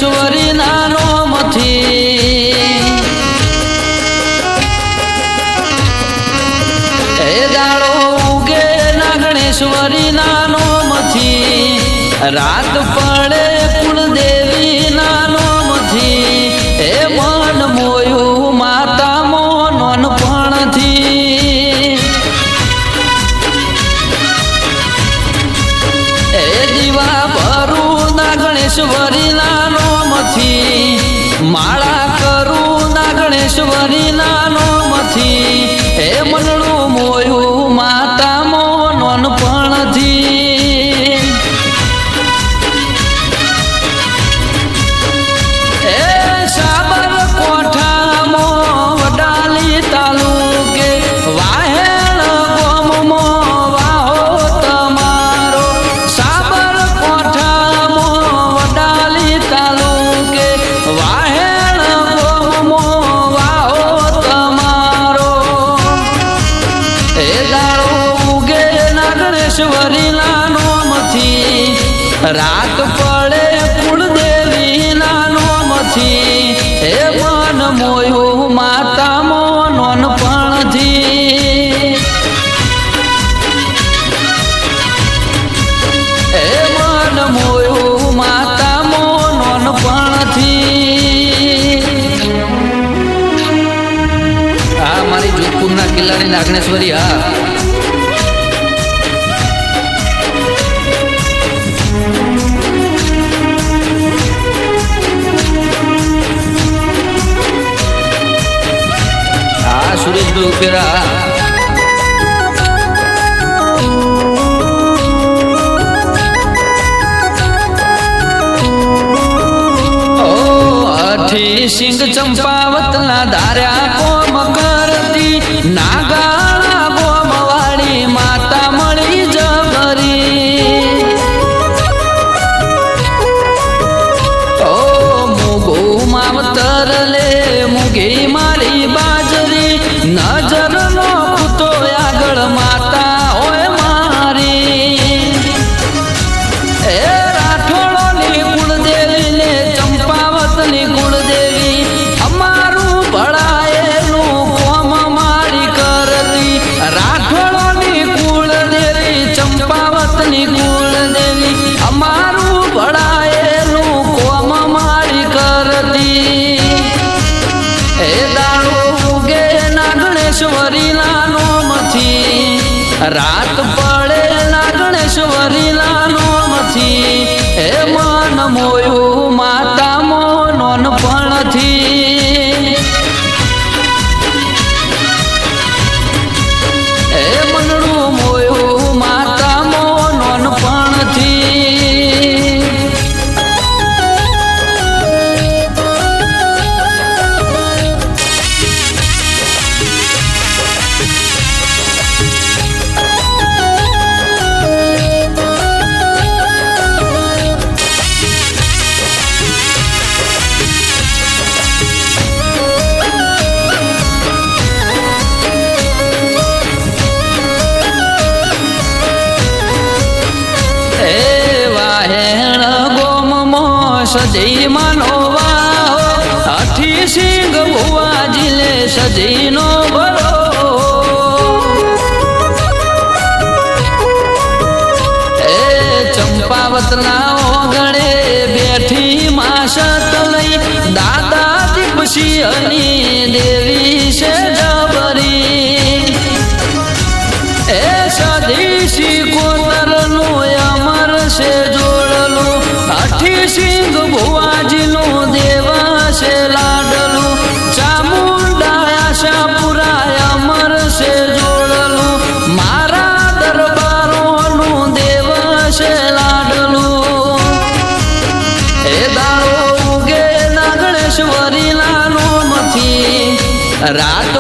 ગણેશ્વરી નાનો મથી એ દાડો ઉગે ના ગણેશ્વરી નાનો મથી રાત પડે કુળદેવી નાનો મથી એ મન મોયું માતા મોનન પણથી એ દીવા ભરું ના ગણેશ્વરી નાનો મથી માળા કરું ના ગણેશ્વરી નાનો મથી એ મનડું મોયું માતા મોનન પણથી એ સાબર કોઠામાં વડાલી તાલુકે વાહેણ ગોમમાં વાહો તમારો સાબર કોઠામાં વડાલી તાલુકે વાહેણ ગોમમાં વાહો તમારો એ દાડો ઉગે ના ગણેશ્વરી નાનો મથી રાત પડે કુળદેવી નાનો મથી એ મન મોયું માતા મોનન પણથી એ મન મોયું માતા મોનન પણથી આ મારી જોધપુરના કિલ્લાની નાગણેશ્વરી હા સુરેશભાઈ ઉપેરા અઠી સિંગ ચંપાવતના ધાર્યા કોમ કરતી નાગાળા ગોમવાળી માતા મળી જગરી ઓ મુગો માવતર લે મુગી મારી બાજરી નજર નો કૂતો આગળ માતા હોય મારી એ રાઠોડોની કુળદેવી ને ચંપાવતની કુળદેવી અમારું ભળાયેલું કોમ મારી કરતી રાઠોડોની કુળદેવી ચંપાવતની કુળદેવી અમારું ભળાયેલું કોમ મારી કરતી એ દાડો ઉગે ના ગણેશ્વરી નાનો મથી રાત પડે ના ગણેશ્વરી નાનો મથી એ મન મોયું માતા મોનન પણથી એ મનડું મોયું માતા મોનન પણથી સજી માનો વાહો અઠી સિંગ ભુવાજી લે સજી નો ભરો એ ચંપાવતના ઓગણે બેઠી માસત લઈ દાદા દીપસિંહની દેવી છે જબરી એ સદી સિકોતરનું અમર છે જોડલું અઠી સિંગ ભુવાજીનું દેવા છે લાડલું ચામુંડા આશાપુરા અમર છે જોડલું મારા દરબારોનું દેવા છે લાડલું એ દાડો ઉગે ના ગણેશ્વરી નાનો મથી રાત